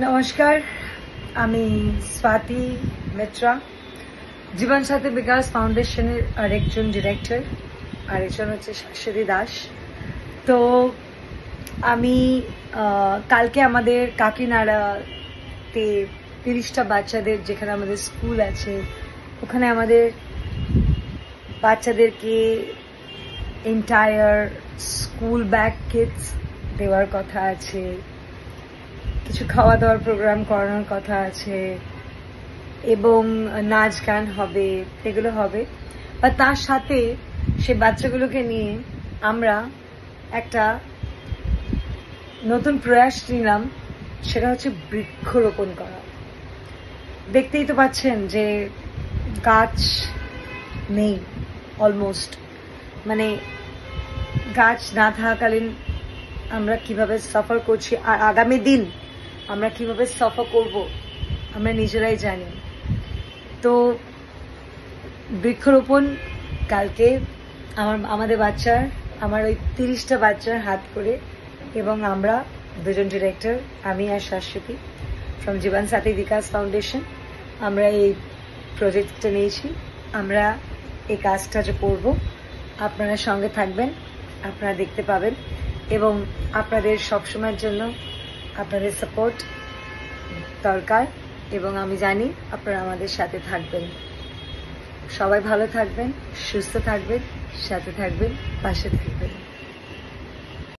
নমস্কার, আমি স্বাতি মিত্রা, জীবন সাথী বিকাশ ফাউন্ডেশনের আরেকজন ডিরেক্টর, আরেকজন হচ্ছে শাশ্বতী দাস। তো আমি কালকে আমাদের কাকিনাড়াতে 30টা বাচ্চাদের, যেখানে আমাদের স্কুল আছে, ওখানে আমাদের বাচ্চাদেরকে এন্টায়ার স্কুল ব্যাগ কিটস দেওয়ার কথা আছে, কিছু খাওয়া দাওয়ার প্রোগ্রাম করানোর কথা আছে এবং নাচ গান হবে, এগুলো হবে। বা তার সাথে সে বাচ্চাগুলোকে নিয়ে আমরা একটা নতুন প্রয়াস নিলাম, সেটা হচ্ছে বৃক্ষরোপণ করা। দেখতেই তো পাচ্ছেন যে গাছ নেই অলমোস্ট, মানে গাছ না থাকাকালীন আমরা কিভাবে সাফার করছি, আর আগামী দিন আমরা কিভাবে সাফার করব আমরা নিজেরাই জানি। তো বৃক্ষরোপণ কালকে আমাদের বাচ্চার, আমার ওই 30টা বাচ্চার হাত করে, এবং আমরা দুজন ডিরেক্টর, আমি আর Shashwati from Jibon Sathi bKash foundation, আমরা এই প্রজেক্টটা নিয়েছি। আমরা এই কাজটা যে করব, আপনারা সঙ্গে থাকবেন, আপনারা দেখতে পাবেন, এবং আপনাদের সবসময়ের জন্য আপনাদের সাপোর্ট দরকার, এবং আমি জানি আপনারা আমাদের সাথে থাকবেন। সবাই ভালো থাকবেন, সুস্থ থাকবেন, সাথে থাকবেন, পাশে থাকবেন।